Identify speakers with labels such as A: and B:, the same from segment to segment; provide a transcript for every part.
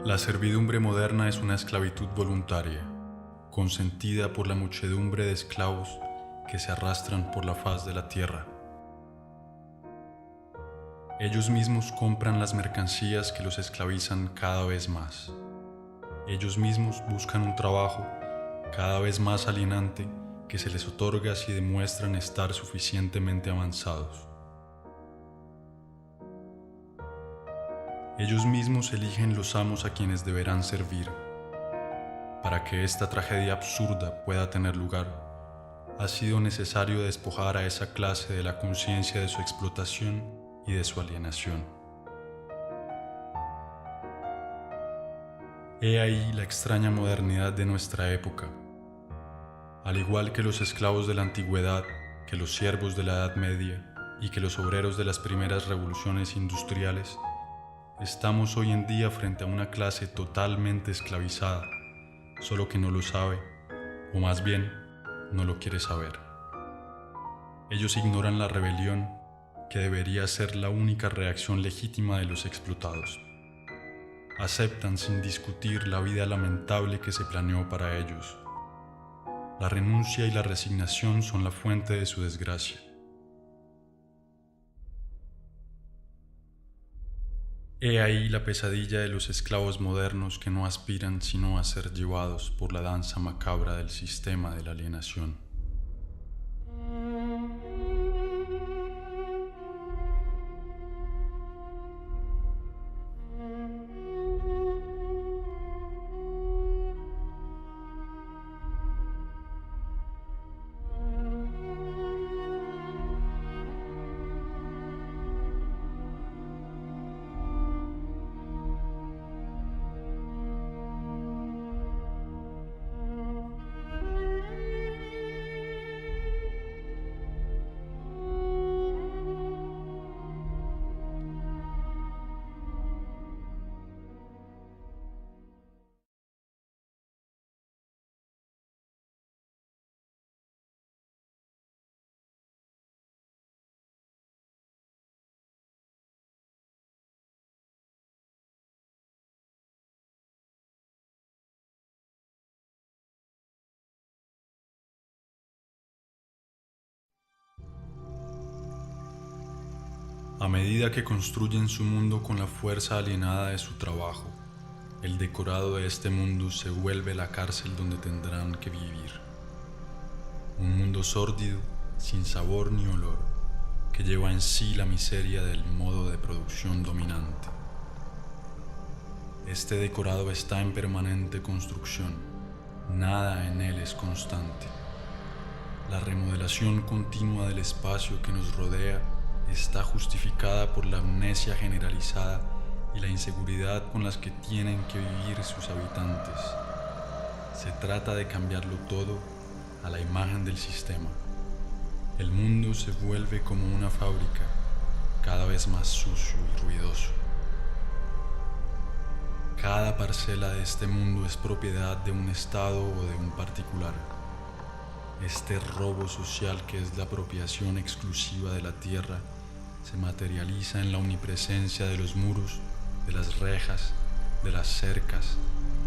A: La servidumbre moderna es una esclavitud voluntaria, consentida por la muchedumbre de esclavos que se arrastran por la faz de la tierra. Ellos mismos compran las mercancías que los esclavizan cada vez más. Ellos mismos buscan un trabajo cada vez más alienante que se les otorga si demuestran estar suficientemente avanzados. Ellos mismos eligen los amos a quienes deberán servir. Para que esta tragedia absurda pueda tener lugar, ha sido necesario despojar a esa clase de la conciencia de su explotación y de su alienación. He ahí la extraña modernidad de nuestra época. Al igual que los esclavos de la antigüedad, que los siervos de la Edad Media y que los obreros de las primeras revoluciones industriales, estamos hoy en día frente a una clase totalmente esclavizada, solo que no lo sabe, o más bien, no lo quiere saber. Ellos ignoran la rebelión, que debería ser la única reacción legítima de los explotados. Aceptan sin discutir la vida lamentable que se planeó para ellos. La renuncia y la resignación son la fuente de su desgracia. He ahí la pesadilla de los esclavos modernos que no aspiran sino a ser llevados por la danza macabra del sistema de la alienación. A medida que construyen su mundo con la fuerza alienada de su trabajo, el decorado de este mundo se vuelve la cárcel donde tendrán que vivir. Un mundo sórdido, sin sabor ni olor, que lleva en sí la miseria del modo de producción dominante. Este decorado está en permanente construcción, nada en él es constante. La remodelación continua del espacio que nos rodea está justificada por la amnesia generalizada y la inseguridad con las que tienen que vivir sus habitantes. Se trata de cambiarlo todo a la imagen del sistema. El mundo se vuelve como una fábrica, cada vez más sucio y ruidoso. Cada parcela de este mundo es propiedad de un Estado o de un particular. Este robo social, que es la apropiación exclusiva de la tierra, se materializa en la omnipresencia de los muros, de las rejas, de las cercas,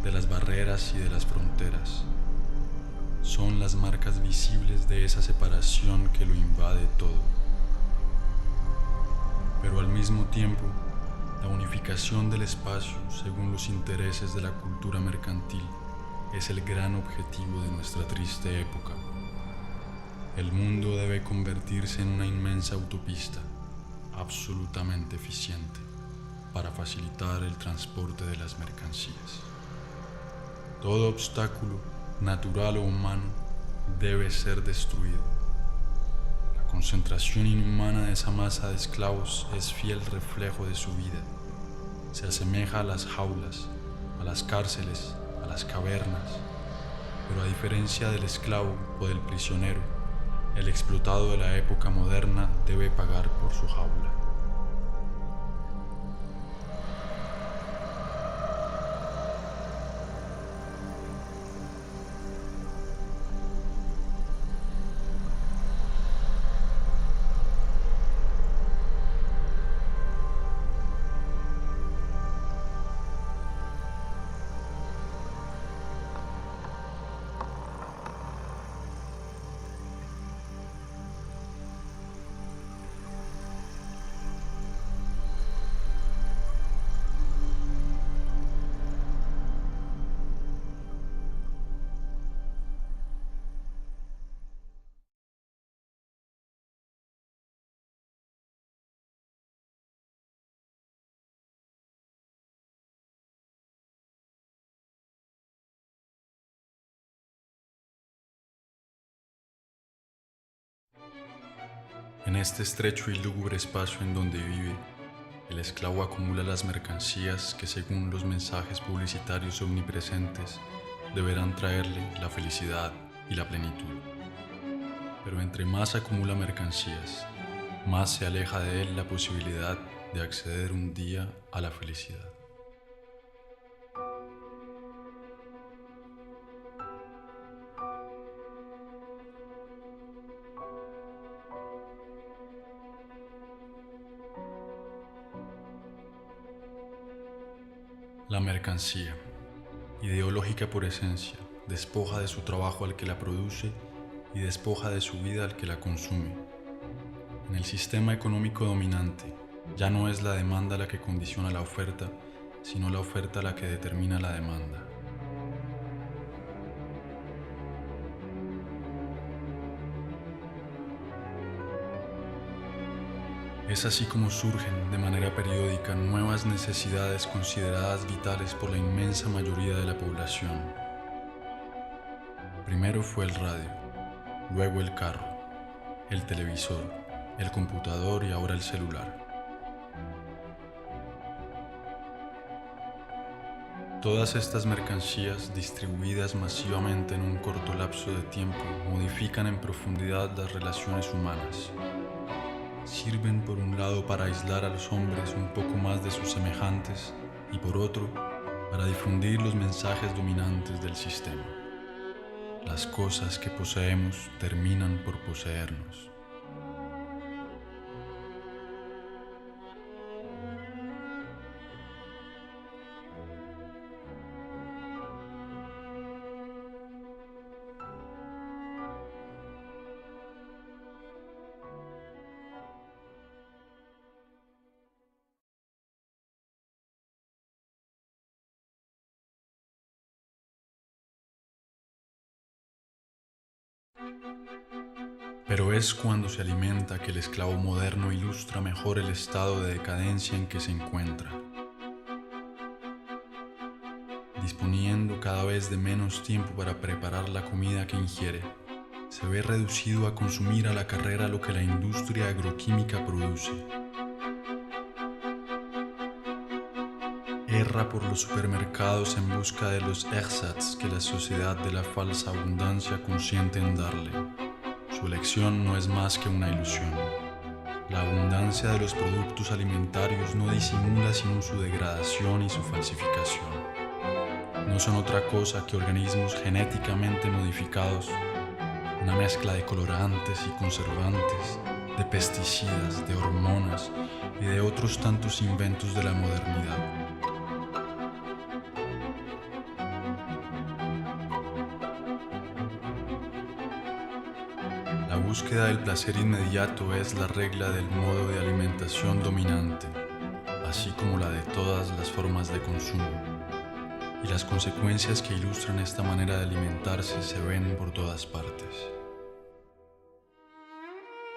A: de las barreras y de las fronteras. Son las marcas visibles de esa separación que lo invade todo. Pero al mismo tiempo, la unificación del espacio según los intereses de la cultura mercantil es el gran objetivo de nuestra triste época. El mundo debe convertirse en una inmensa autopista, absolutamente eficiente, para facilitar el transporte de las mercancías. Todo obstáculo, natural o humano, debe ser destruido. La concentración inhumana de esa masa de esclavos es fiel reflejo de su vida. Se asemeja a las jaulas, a las cárceles, a las cavernas, pero a diferencia del esclavo o del prisionero, el explotado de la época moderna debe pagar por su jaula. En este estrecho y lúgubre espacio en donde vive, el esclavo acumula las mercancías que, según los mensajes publicitarios omnipresentes, deberán traerle la felicidad y la plenitud. Pero entre más acumula mercancías, más se aleja de él la posibilidad de acceder un día a la felicidad. La mercancía, ideológica por esencia, despoja de su trabajo al que la produce y despoja de su vida al que la consume. En el sistema económico dominante, ya no es la demanda la que condiciona la oferta, sino la oferta la que determina la demanda. Es así como surgen de manera periódica nuevas necesidades consideradas vitales por la inmensa mayoría de la población. Primero fue el radio, luego el carro, el televisor, el computador y ahora el celular. Todas estas mercancías, distribuidas masivamente en un corto lapso de tiempo, modifican en profundidad las relaciones humanas. Sirven por un lado para aislar a los hombres un poco más de sus semejantes y por otro, para difundir los mensajes dominantes del sistema. Las cosas que poseemos terminan por poseernos. Pero es cuando se alimenta que el esclavo moderno ilustra mejor el estado de decadencia en que se encuentra. Disponiendo cada vez de menos tiempo para preparar la comida que ingiere, se ve reducido a consumir a la carrera lo que la industria agroquímica produce. Erra por los supermercados en busca de los ersatz que la sociedad de la falsa abundancia consiente en darle. Su elección no es más que una ilusión. La abundancia de los productos alimentarios no disimula sino su degradación y su falsificación. No son otra cosa que organismos genéticamente modificados, una mezcla de colorantes y conservantes, de pesticidas, de hormonas y de otros tantos inventos de la modernidad. La búsqueda del placer inmediato es la regla del modo de alimentación dominante, así como la de todas las formas de consumo. Y las consecuencias que ilustran esta manera de alimentarse se ven por todas partes.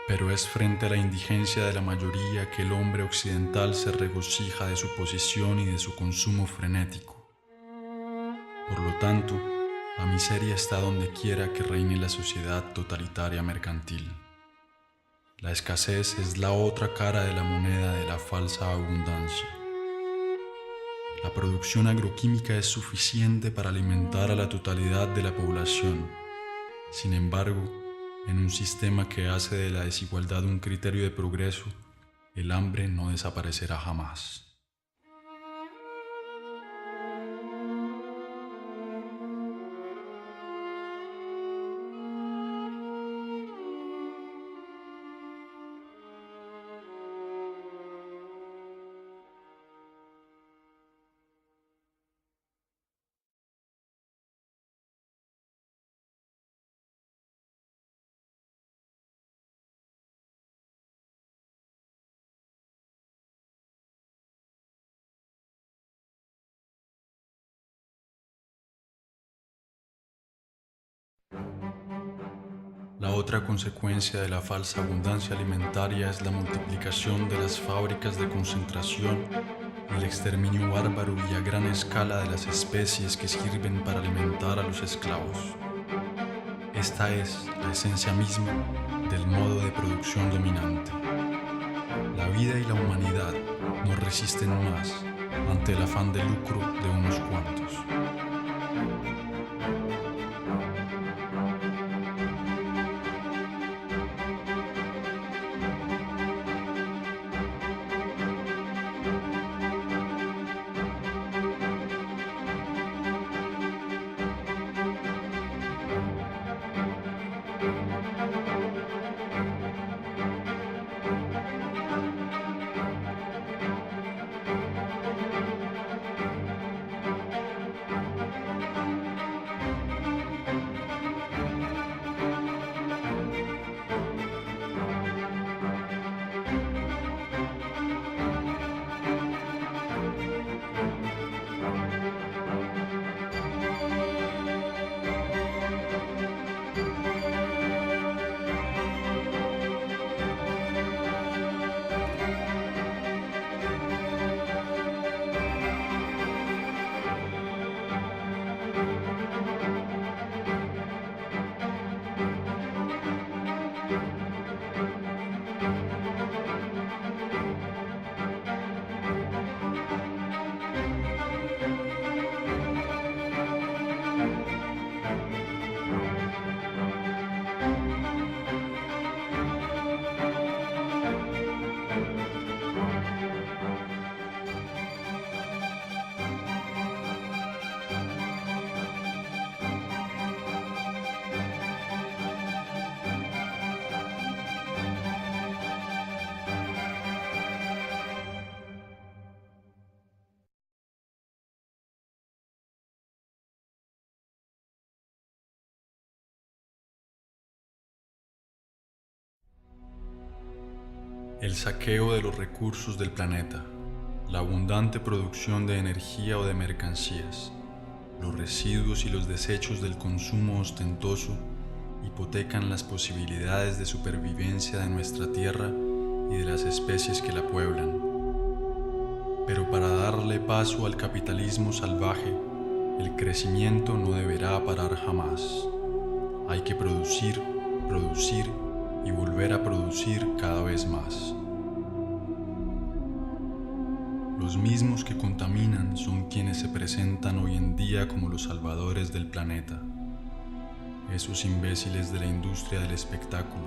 A: Pero es frente a la indigencia de la mayoría que el hombre occidental se regocija de su posición y de su consumo frenético. Por lo tanto, la miseria está donde quiera que reine la sociedad totalitaria mercantil. La escasez es la otra cara de la moneda de la falsa abundancia. La producción agroquímica es suficiente para alimentar a la totalidad de la población. Sin embargo, en un sistema que hace de la desigualdad un criterio de progreso, el hambre no desaparecerá jamás. La otra consecuencia de la falsa abundancia alimentaria es la multiplicación de las fábricas de concentración y el exterminio bárbaro y a gran escala de las especies que sirven para alimentar a los esclavos. Esta es la esencia misma del modo de producción dominante. La vida y la humanidad no resisten más ante el afán de lucro de unos cuantos. El saqueo de los recursos del planeta, la abundante producción de energía o de mercancías, los residuos y los desechos del consumo ostentoso hipotecan las posibilidades de supervivencia de nuestra tierra y de las especies que la pueblan. Pero para darle paso al capitalismo salvaje, el crecimiento no deberá parar jamás. Hay que producir, producir y volver a producir cada vez más. Los mismos que contaminan son quienes se presentan hoy en día como los salvadores del planeta. Esos imbéciles de la industria del espectáculo,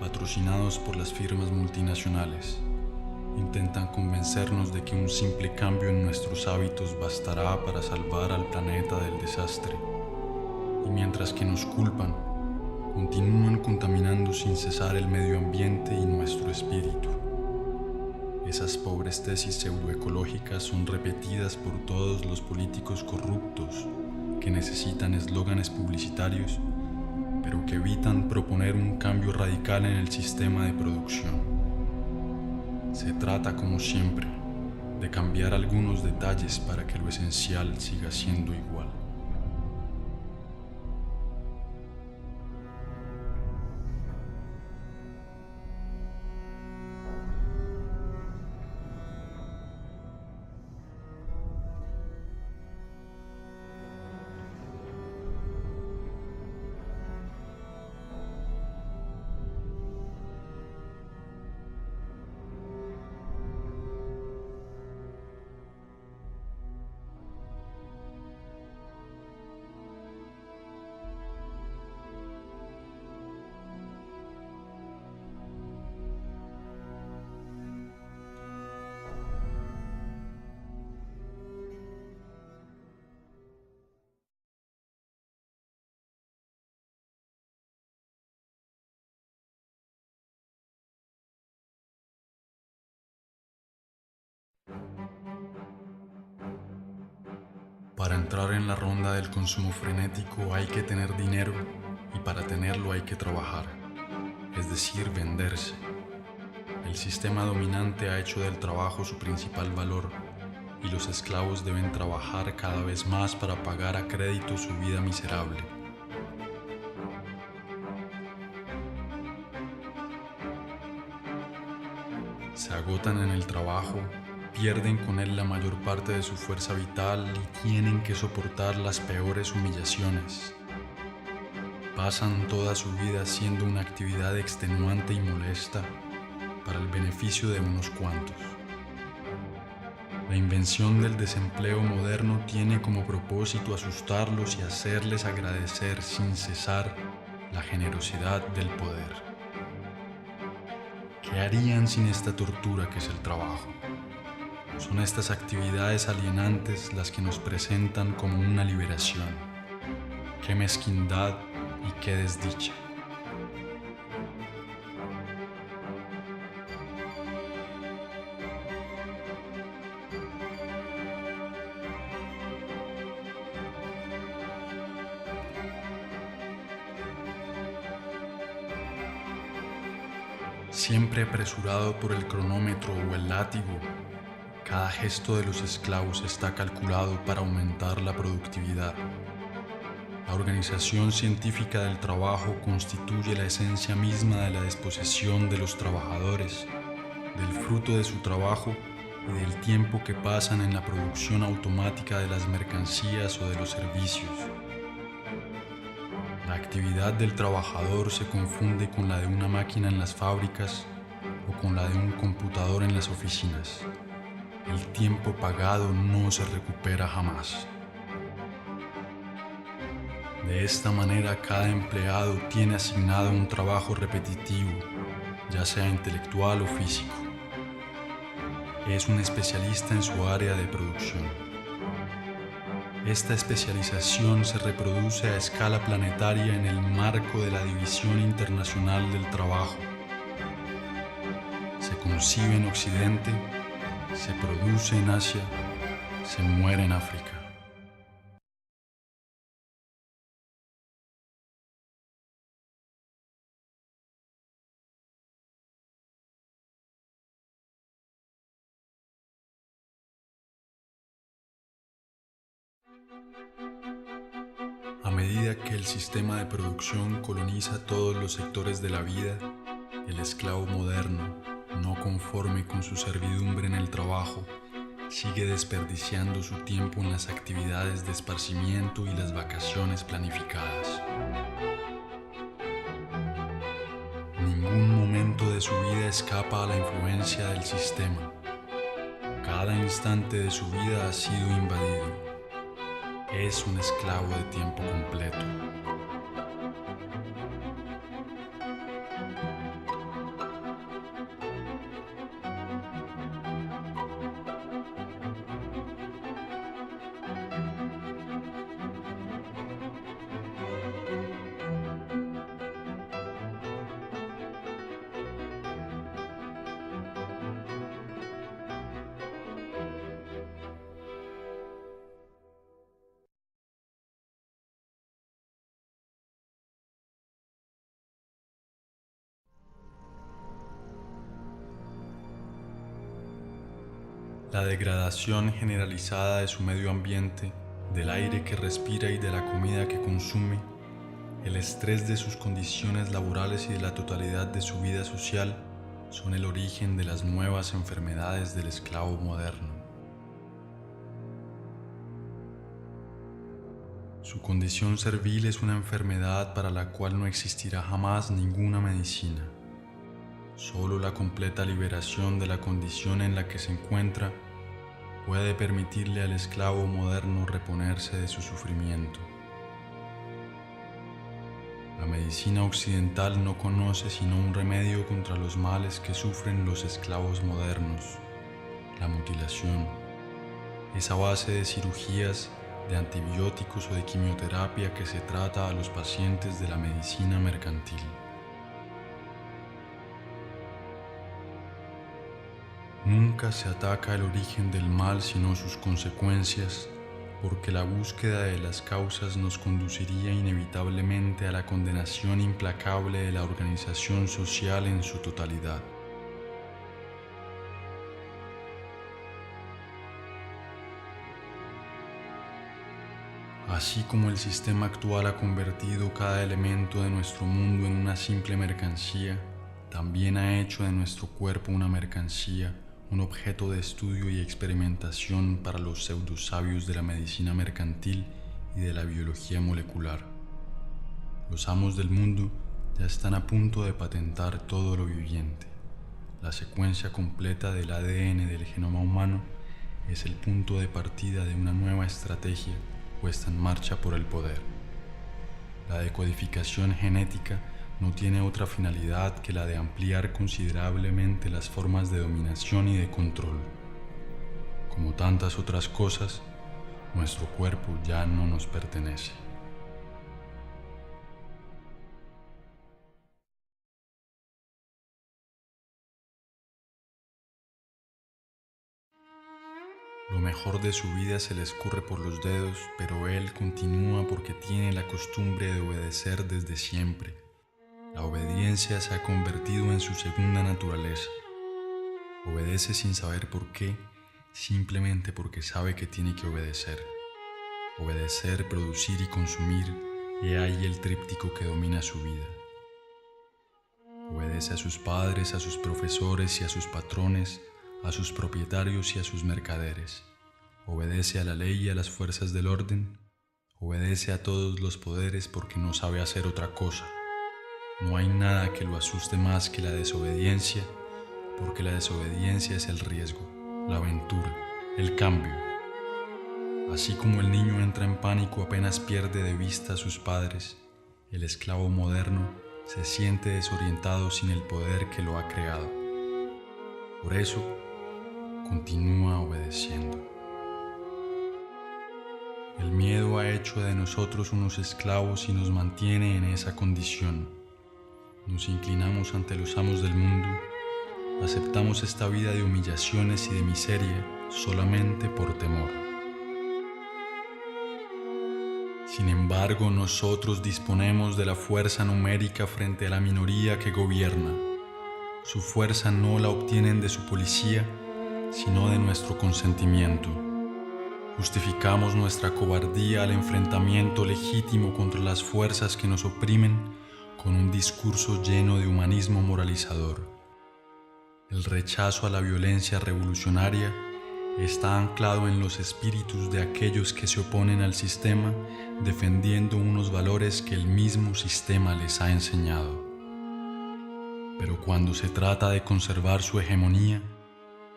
A: patrocinados por las firmas multinacionales, intentan convencernos de que un simple cambio en nuestros hábitos bastará para salvar al planeta del desastre. Y mientras que nos culpan, continúan contaminando sin cesar el medio ambiente y nuestro espíritu. Esas pobres tesis pseudoecológicas son repetidas por todos los políticos corruptos que necesitan eslóganes publicitarios, pero que evitan proponer un cambio radical en el sistema de producción. Se trata, como siempre, de cambiar algunos detalles para que lo esencial siga siendo igual. Para entrar en la ronda del consumo frenético hay que tener dinero y para tenerlo hay que trabajar, es decir, venderse. El sistema dominante ha hecho del trabajo su principal valor y los esclavos deben trabajar cada vez más para pagar a crédito su vida miserable. Se agotan en el trabajo, pierden con él la mayor parte de su fuerza vital y tienen que soportar las peores humillaciones. pasan toda su vida haciendo una actividad extenuante y molesta para el beneficio de unos cuantos. La invención del desempleo moderno tiene como propósito asustarlos y hacerles agradecer sin cesar la generosidad del poder. ¿Qué harían sin esta tortura que es el trabajo? Son estas actividades alienantes las que nos presentan como una liberación. ¡Qué mezquindad y qué desdicha! Siempre apresurado por el cronómetro o el látigo, cada gesto de los esclavos está calculado para aumentar la productividad. La organización científica del trabajo constituye la esencia misma de la disposición de los trabajadores, del fruto de su trabajo y del tiempo que pasan en la producción automática de las mercancías o de los servicios. La actividad del trabajador se confunde con la de una máquina en las fábricas o con la de un computador en las oficinas. El tiempo pagado no se recupera jamás. De esta manera, cada empleado tiene asignado un trabajo repetitivo, ya sea intelectual o físico. Es un especialista en su área de producción. Esta especialización se reproduce a escala planetaria en el marco de la División Internacional del Trabajo. Se concibe en Occidente, se produce en Asia, se muere en África. A medida que el sistema de producción coloniza todos los sectores de la vida, el esclavo moderno, no conforme con su servidumbre en el trabajo, sigue desperdiciando su tiempo en las actividades de esparcimiento y las vacaciones planificadas. Ningún momento de su vida escapa a la influencia del sistema. Cada instante de su vida ha sido invadido. Es un esclavo de tiempo completo. La degradación generalizada de su medio ambiente, del aire que respira y de la comida que consume, el estrés de sus condiciones laborales y de la totalidad de su vida social son el origen de las nuevas enfermedades del esclavo moderno. Su condición servil es una enfermedad para la cual no existirá jamás ninguna medicina. Solo la completa liberación de la condición en la que se encuentra puede permitirle al esclavo moderno reponerse de su sufrimiento. La medicina occidental no conoce sino un remedio contra los males que sufren los esclavos modernos: la mutilación. Es a base de cirugías, de antibióticos o de quimioterapia que se trata a los pacientes de la medicina mercantil. Nunca se ataca el origen del mal sino sus consecuencias, porque la búsqueda de las causas nos conduciría inevitablemente a la condenación implacable de la organización social en su totalidad. Así como el sistema actual ha convertido cada elemento de nuestro mundo en una simple mercancía, también ha hecho de nuestro cuerpo una mercancía, un objeto de estudio y experimentación para los pseudosabios de la medicina mercantil y de la biología molecular. Los amos del mundo ya están a punto de patentar todo lo viviente. La secuencia completa del ADN del genoma humano es el punto de partida de una nueva estrategia puesta en marcha por el poder. La decodificación genética no tiene otra finalidad que la de ampliar considerablemente las formas de dominación y de control. Como tantas otras cosas, nuestro cuerpo ya no nos pertenece. Lo mejor de su vida se le escurre por los dedos, pero él continúa porque tiene la costumbre de obedecer desde siempre. La obediencia se ha convertido en su segunda naturaleza. Obedece sin saber por qué, simplemente porque sabe que tiene que obedecer. Obedecer, producir y consumir, he ahí el tríptico que domina su vida. Obedece a sus padres, a sus profesores y a sus patrones, a sus propietarios y a sus mercaderes. Obedece a la ley y a las fuerzas del orden. Obedece a todos los poderes porque no sabe hacer otra cosa. No hay nada que lo asuste más que la desobediencia, porque la desobediencia es el riesgo, la aventura, el cambio. Así como el niño entra en pánico apenas pierde de vista a sus padres, el esclavo moderno se siente desorientado sin el poder que lo ha creado. Por eso, continúa obedeciendo. El miedo ha hecho de nosotros unos esclavos y nos mantiene en esa condición. Nos inclinamos ante los amos del mundo, aceptamos esta vida de humillaciones y de miseria solamente por temor. Sin embargo, nosotros disponemos de la fuerza numérica frente a la minoría que gobierna. Su fuerza no la obtienen de su policía, sino de nuestro consentimiento. Justificamos nuestra cobardía al enfrentamiento legítimo contra las fuerzas que nos oprimen con un discurso lleno de humanismo moralizador. El rechazo a la violencia revolucionaria está anclado en los espíritus de aquellos que se oponen al sistema, defendiendo unos valores que el mismo sistema les ha enseñado. Pero cuando se trata de conservar su hegemonía,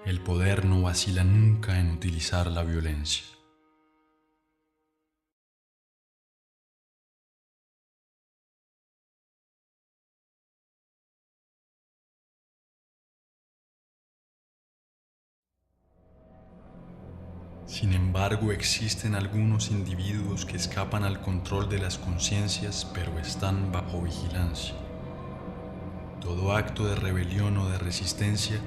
A: el poder no vacila nunca en utilizar la violencia. Sin embargo, existen algunos individuos que escapan al control de las conciencias, pero están bajo vigilancia. Todo acto de rebelión o de resistencia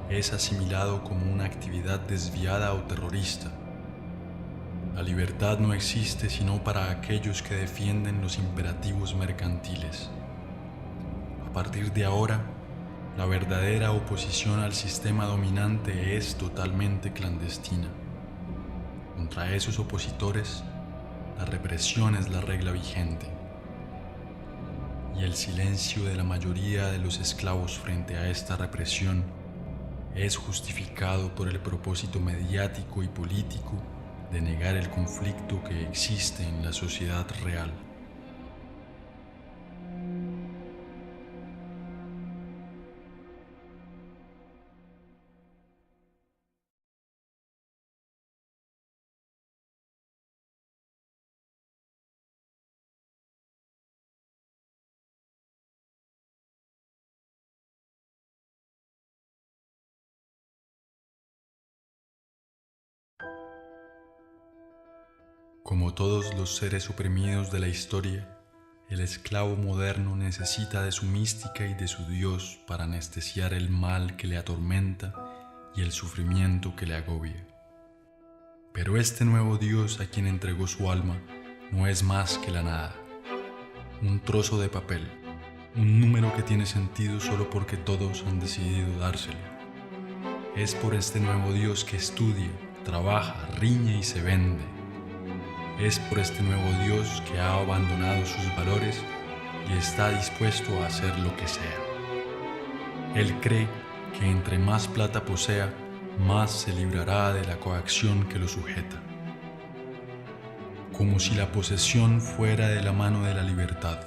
A: es asimilado como una actividad desviada o terrorista. La libertad no existe sino para aquellos que defienden los imperativos mercantiles. A partir de ahora, la verdadera oposición al sistema dominante es totalmente clandestina. Contra esos opositores, la represión es la regla vigente. Y el silencio de la mayoría de los esclavos frente a esta represión es justificado por el propósito mediático y político de negar el conflicto que existe en la sociedad real. Como todos los seres oprimidos de la historia, el esclavo moderno necesita de su mística y de su Dios para anestesiar el mal que le atormenta y el sufrimiento que le agobia. Pero este nuevo Dios a quien entregó su alma no es más que la nada, un trozo de papel, un número que tiene sentido solo porque todos han decidido dárselo. Es por este nuevo Dios que estudia, trabaja, riñe y se vende. Es por este nuevo Dios que ha abandonado sus valores y está dispuesto a hacer lo que sea. Él cree que entre más plata posea, más se librará de la coacción que lo sujeta. Como si la posesión fuera de la mano de la libertad.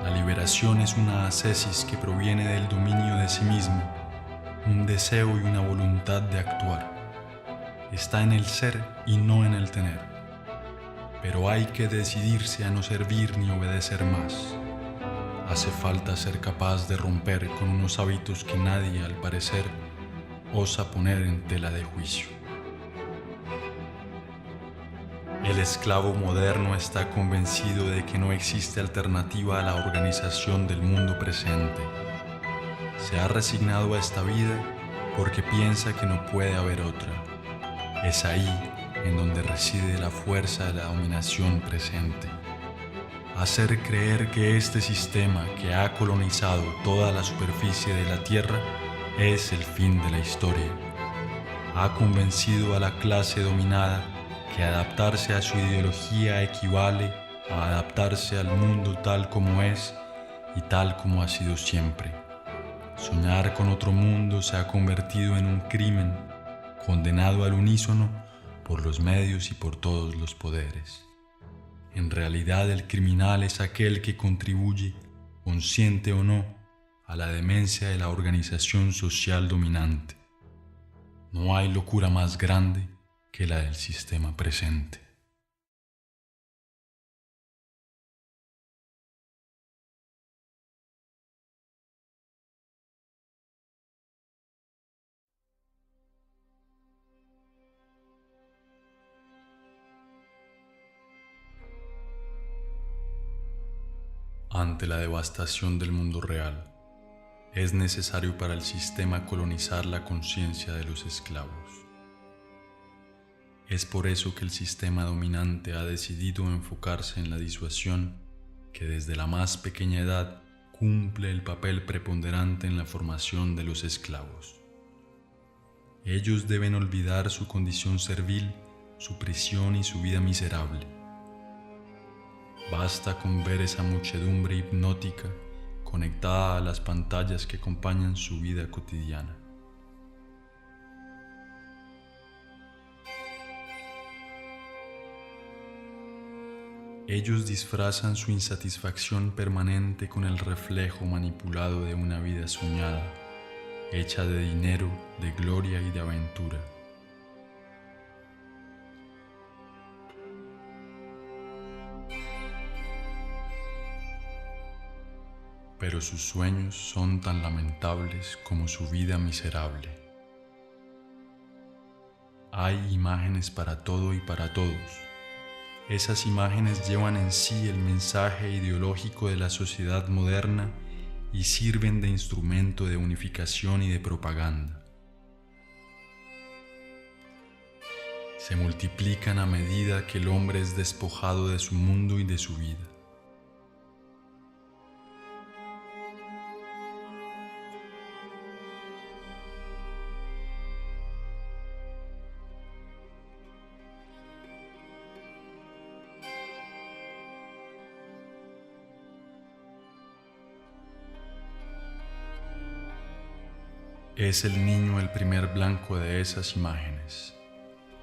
A: La liberación es una ascesis que proviene del dominio de sí mismo, un deseo y una voluntad de actuar. Está en el ser y no en el tener. Pero hay que decidirse a no servir ni obedecer más. Hace falta ser capaz de romper con unos hábitos que nadie, al parecer, osa poner en tela de juicio. El esclavo moderno está convencido de que no existe alternativa a la organización del mundo presente. Se ha resignado a esta vida porque piensa que no puede haber otra. Es ahí en donde reside la fuerza de la dominación presente. Hacer creer que este sistema que ha colonizado toda la superficie de la Tierra es el fin de la historia. Ha convencido a la clase dominada que adaptarse a su ideología equivale a adaptarse al mundo tal como es y tal como ha sido siempre. Soñar con otro mundo se ha convertido en un crimen, condenado al unísono por los medios y por todos los poderes. En realidad, el criminal es aquel que contribuye, consciente o no, a la demencia de la organización social dominante. No hay locura más grande que la del sistema presente. Ante la devastación del mundo real, es necesario para el sistema colonizar la conciencia de los esclavos. Es por eso que el sistema dominante ha decidido enfocarse en la disuasión, que desde la más pequeña edad cumple el papel preponderante en la formación de los esclavos. Ellos deben olvidar su condición servil, su prisión y su vida miserable. Basta con ver esa muchedumbre hipnótica conectada a las pantallas que acompañan su vida cotidiana. Ellos disfrazan su insatisfacción permanente con el reflejo manipulado de una vida soñada, hecha de dinero, de gloria y de aventura. Pero sus sueños son tan lamentables como su vida miserable. Hay imágenes para todo y para todos. Esas imágenes llevan en sí el mensaje ideológico de la sociedad moderna y sirven de instrumento de unificación y de propaganda. Se multiplican a medida que el hombre es despojado de su mundo y de su vida. Es el niño el primer blanco de esas imágenes.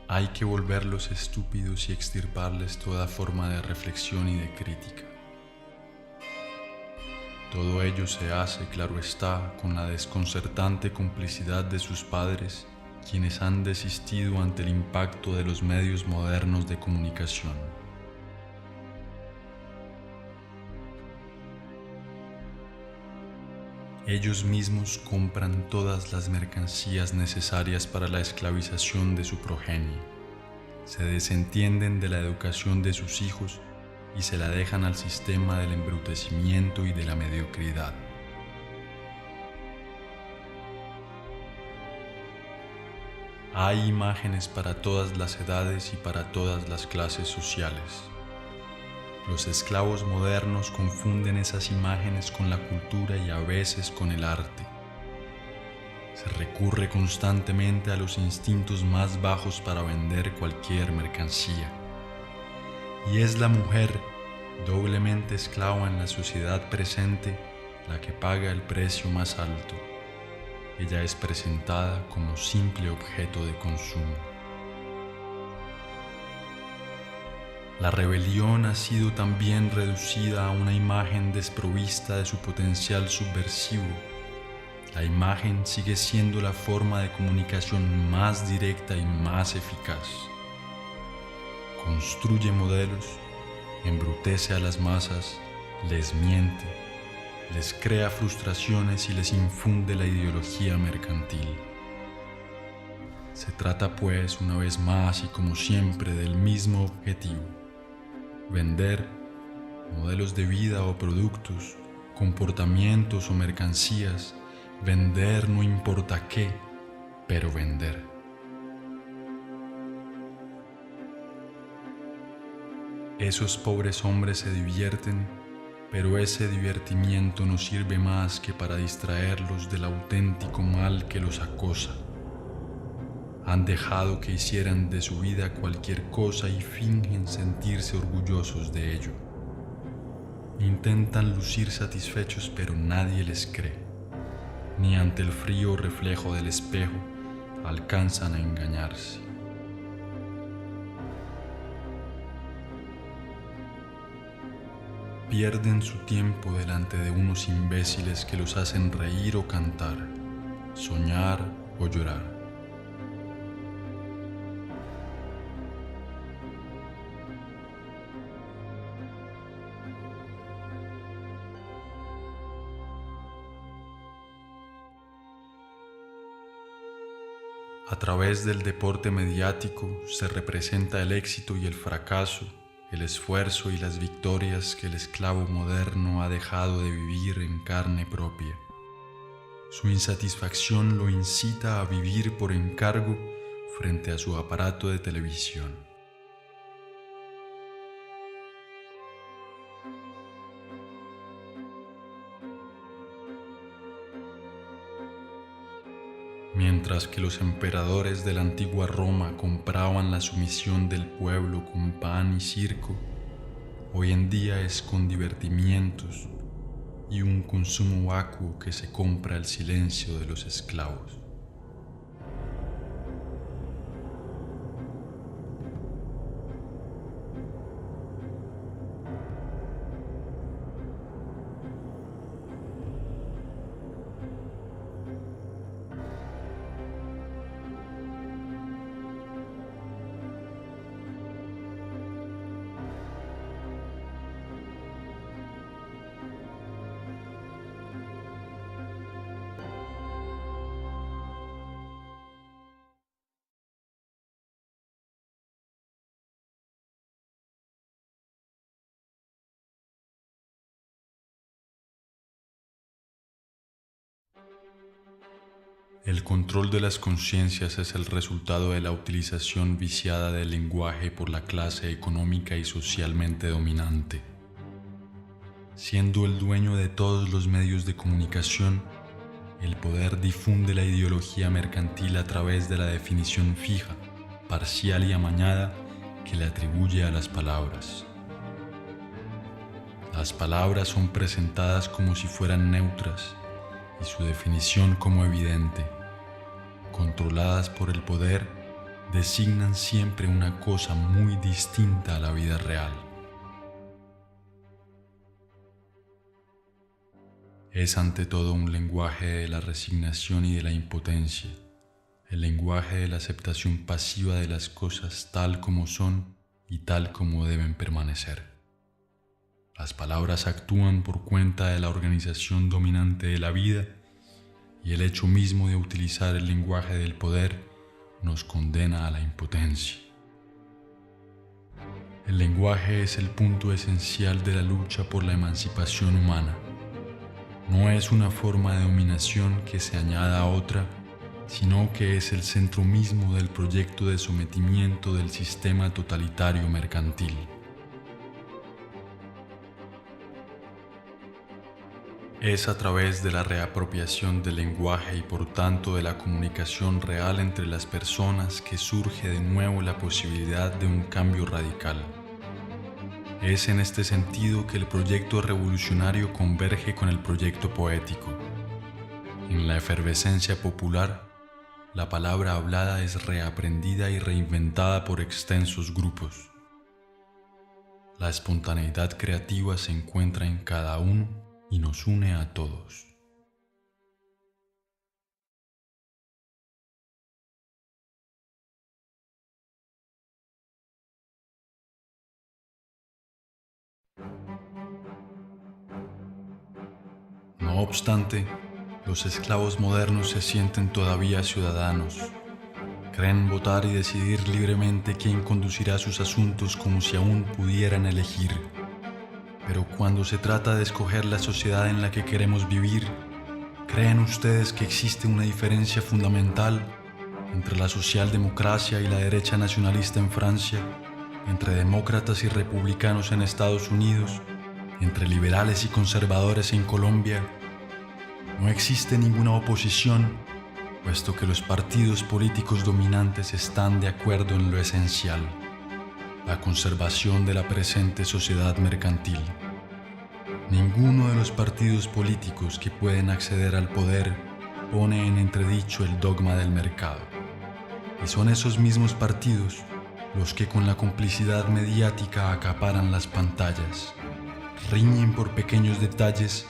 A: Hay que volverlos estúpidos y extirparles toda forma de reflexión y de crítica. Todo ello se hace, claro está, con la desconcertante complicidad de sus padres, quienes han desistido ante el impacto de los medios modernos de comunicación. Ellos mismos compran todas las mercancías necesarias para la esclavización de su progenie, se desentienden de la educación de sus hijos y se la dejan al sistema del embrutecimiento y de la mediocridad. Hay imágenes para todas las edades y para todas las clases sociales. Los esclavos modernos confunden esas imágenes con la cultura y a veces con el arte. Se recurre constantemente a los instintos más bajos para vender cualquier mercancía. Y es la mujer, doblemente esclava en la sociedad presente, la que paga el precio más alto. Ella es presentada como simple objeto de consumo. La rebelión ha sido también reducida a una imagen desprovista de su potencial subversivo. La imagen sigue siendo la forma de comunicación más directa y más eficaz. Construye modelos, embrutece a las masas, les miente, les crea frustraciones y les infunde la ideología mercantil. Se trata pues una vez más y como siempre del mismo objetivo: vender modelos de vida o productos, comportamientos o mercancías, vender no importa qué, pero vender. Esos pobres hombres se divierten, pero ese divertimiento no sirve más que para distraerlos del auténtico mal que los acosa. Han dejado que hicieran de su vida cualquier cosa y fingen sentirse orgullosos de ello. Intentan lucir satisfechos, pero nadie les cree. Ni ante el frío reflejo del espejo alcanzan a engañarse. Pierden su tiempo delante de unos imbéciles que los hacen reír o cantar, soñar o llorar. A través del deporte mediático se representa el éxito y el fracaso, el esfuerzo y las victorias que el esclavo moderno ha dejado de vivir en carne propia. Su insatisfacción lo incita a vivir por encargo frente a su aparato de televisión. Mientras que los emperadores de la antigua Roma compraban la sumisión del pueblo con pan y circo, hoy en día es con divertimientos y un consumo vacuo que se compra el silencio de los esclavos. El control de las conciencias es el resultado de la utilización viciada del lenguaje por la clase económica y socialmente dominante. Siendo el dueño de todos los medios de comunicación, el poder difunde la ideología mercantil a través de la definición fija, parcial y amañada que le atribuye a las palabras. Las palabras son presentadas como si fueran neutras y su definición como evidente. Controladas por el poder, designan siempre una cosa muy distinta a la vida real. Es ante todo un lenguaje de la resignación y de la impotencia, el lenguaje de la aceptación pasiva de las cosas tal como son y tal como deben permanecer. Las palabras actúan por cuenta de la organización dominante de la vida y el hecho mismo de utilizar el lenguaje del poder nos condena a la impotencia. El lenguaje es el punto esencial de la lucha por la emancipación humana. No es una forma de dominación que se añada a otra, sino que es el centro mismo del proyecto de sometimiento del sistema totalitario mercantil. Es a través de la reapropiación del lenguaje y por tanto de la comunicación real entre las personas que surge de nuevo la posibilidad de un cambio radical. Es en este sentido que el proyecto revolucionario converge con el proyecto poético. En la efervescencia popular, la palabra hablada es reaprendida y reinventada por extensos grupos. La espontaneidad creativa se encuentra en cada uno y nos une a todos. No obstante, los esclavos modernos se sienten todavía ciudadanos. Creen votar y decidir libremente quién conducirá sus asuntos como si aún pudieran elegir. Pero cuando se trata de escoger la sociedad en la que queremos vivir, ¿creen ustedes que existe una diferencia fundamental entre la socialdemocracia y la derecha nacionalista en Francia, entre demócratas y republicanos en Estados Unidos, entre liberales y conservadores en Colombia? No existe ninguna oposición, puesto que los partidos políticos dominantes están de acuerdo en lo esencial: la conservación de la presente sociedad mercantil. Ninguno de los partidos políticos que pueden acceder al poder pone en entredicho el dogma del mercado. Y son esos mismos partidos los que con la complicidad mediática acaparan las pantallas, riñen por pequeños detalles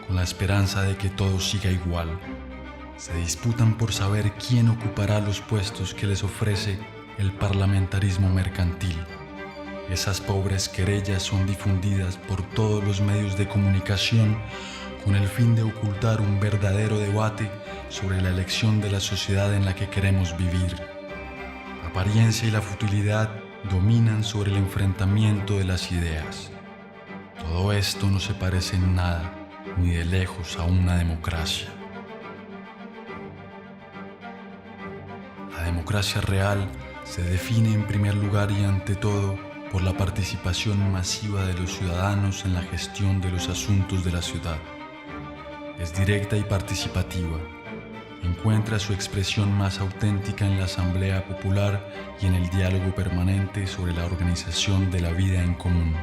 A: con la esperanza de que todo siga igual. Se disputan por saber quién ocupará los puestos que les ofrece el parlamentarismo mercantil. Esas pobres querellas son difundidas por todos los medios de comunicación con el fin de ocultar un verdadero debate sobre la elección de la sociedad en la que queremos vivir. La apariencia y la futilidad dominan sobre el enfrentamiento de las ideas. Todo esto no se parece en nada, ni de lejos, a una democracia. La democracia real se define en primer lugar y ante todo por la participación masiva de los ciudadanos en la gestión de los asuntos de la ciudad. Es directa y participativa. Encuentra su expresión más auténtica en la asamblea popular y en el diálogo permanente sobre la organización de la vida en común.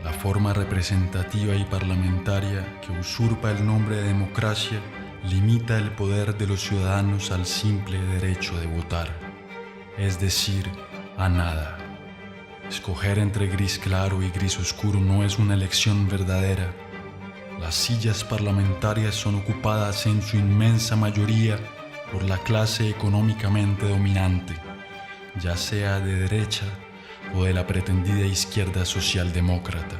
A: La forma representativa y parlamentaria que usurpa el nombre de democracia limita el poder de los ciudadanos al simple derecho de votar, es decir, a nada. Escoger entre gris claro y gris oscuro no es una elección verdadera. Las sillas parlamentarias son ocupadas en su inmensa mayoría por la clase económicamente dominante, ya sea de derecha o de la pretendida izquierda socialdemócrata.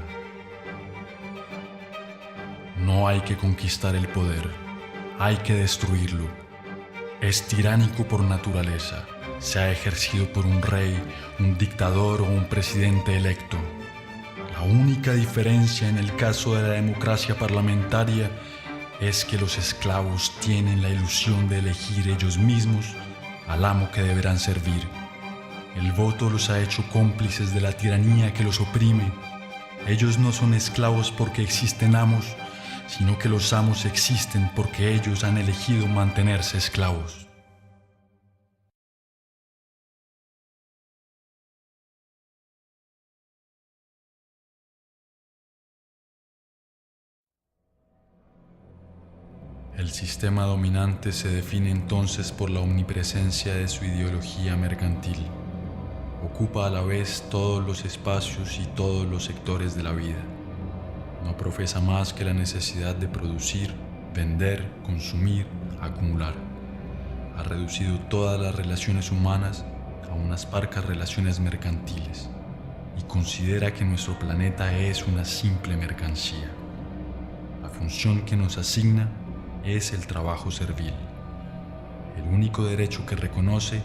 A: No hay que conquistar el poder, hay que destruirlo. Es tiránico por naturaleza, sea ejercido por un rey, un dictador o un presidente electo. La única diferencia en el caso de la democracia parlamentaria es que los esclavos tienen la ilusión de elegir ellos mismos al amo que deberán servir. El voto los ha hecho cómplices de la tiranía que los oprime. Ellos no son esclavos porque existen amos, sino que los amos existen porque ellos han elegido mantenerse esclavos. El sistema dominante se define entonces por la omnipresencia de su ideología mercantil. Ocupa a la vez todos los espacios y todos los sectores de la vida. No profesa más que la necesidad de producir, vender, consumir, acumular. Ha reducido todas las relaciones humanas a unas parcas relaciones mercantiles y considera que nuestro planeta es una simple mercancía. La función que nos asigna es el trabajo servil. El único derecho que reconoce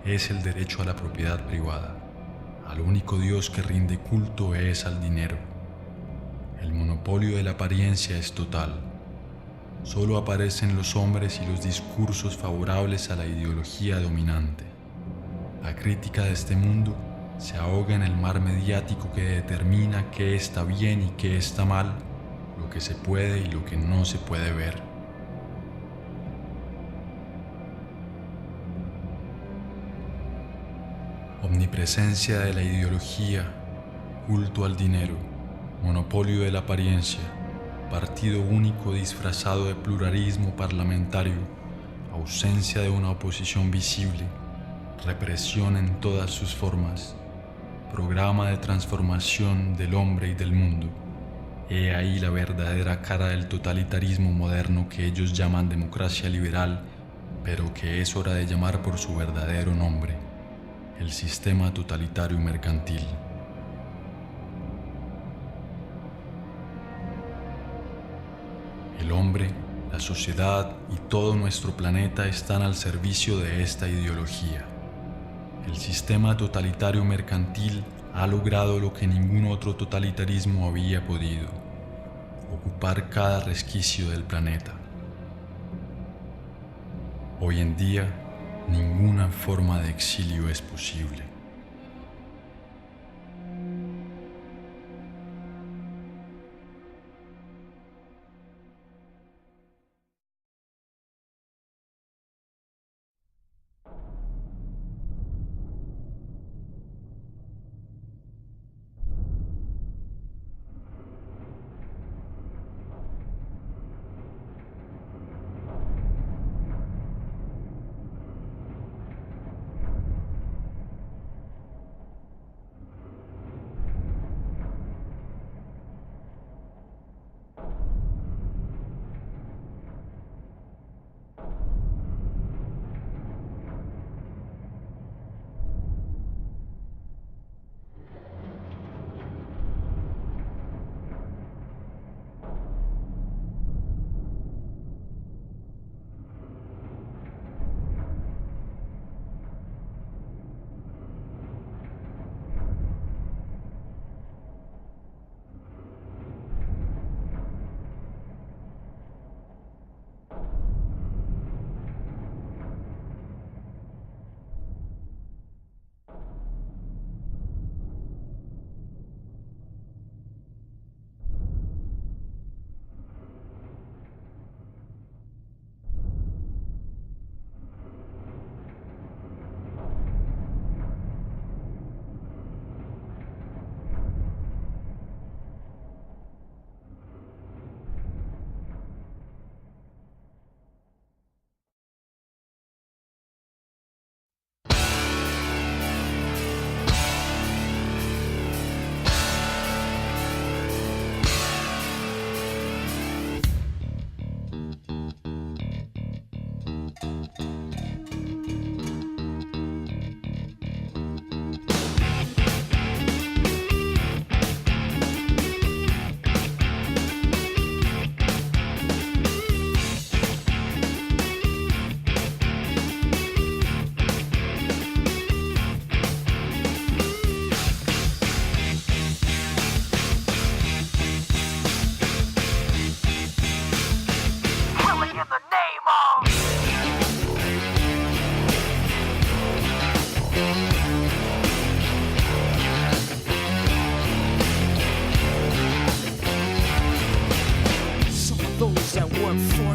A: es el derecho a la propiedad privada. Al único Dios que rinde culto es al dinero. El monopolio de la apariencia es total. Solo aparecen los hombres y los discursos favorables a la ideología dominante. La crítica de este mundo se ahoga en el mar mediático que determina qué está bien y qué está mal, lo que se puede y lo que no se puede ver. Omnipresencia de la ideología, culto al dinero, monopolio de la apariencia, partido único disfrazado de pluralismo parlamentario, ausencia de una oposición visible, represión en todas sus formas, programa de transformación del hombre y del mundo. He ahí la verdadera cara del totalitarismo moderno que ellos llaman democracia liberal, pero que es hora de llamar por su verdadero nombre: el sistema totalitario mercantil. El hombre, la sociedad y todo nuestro planeta están al servicio de esta ideología. El sistema totalitario mercantil ha logrado lo que ningún otro totalitarismo había podido: ocupar cada resquicio del planeta. Hoy en día, ninguna forma de exilio es posible.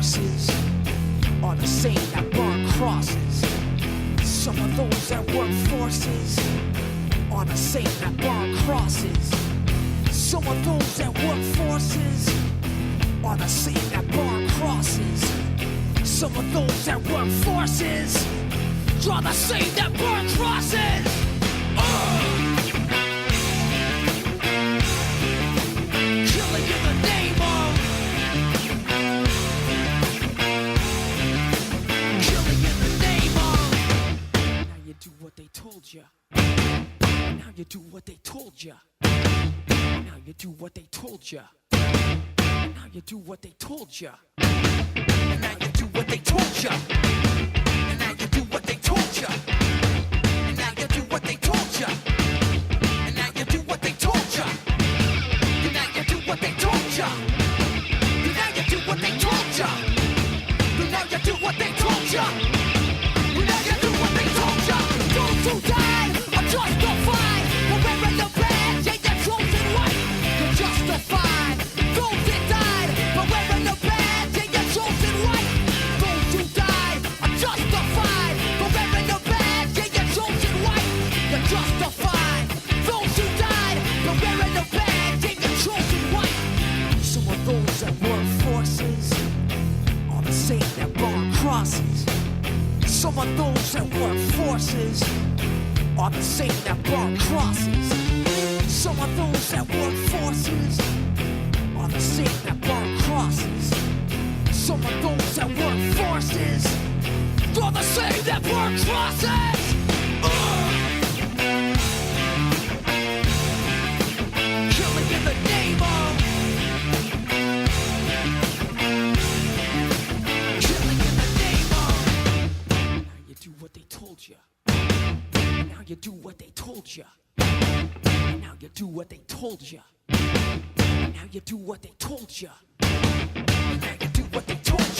B: forces are the same that burn crosses. Some of those that work forces are the same that burn crosses. Some of those that work forces are the same that burn crosses. Some of those that work forces are the same that burn crosses. Killing in the name of. Killing in the name of. Now you do what they told ya. Now you do what they told ya. Now you do what they told ya. Now you do what they told ya. Now you do what they told ya. Now you do what they told ya. Now you do what they told ya. Now you do what they told ya. Now you do what they told ya. Now you do what they told ya. Now you do what they told ya. Now you do what they told ya. Those who died are justified for wearing the badge. Yeah, you're chosen right. You're justified. Those that died for wearing the badge. Yeah, you're chosen right. Those who died are justified for wearing the badge. Yeah, you're chosen right. You're justified. Those who died for wearing the badge. Yeah, you're chosen right. Some of those that work forces are the same that burn crosses. Some of those that work forces are the same that burn crosses. Some of those that work forces are the same that burn crosses. Some of those that work forces are the same that burn crosses. Killing in the name of. Killing in the name of. Now you do what they told you. Now you do what they told you. Now you do what they told you. Now you do what they told you. Now you do what they told you.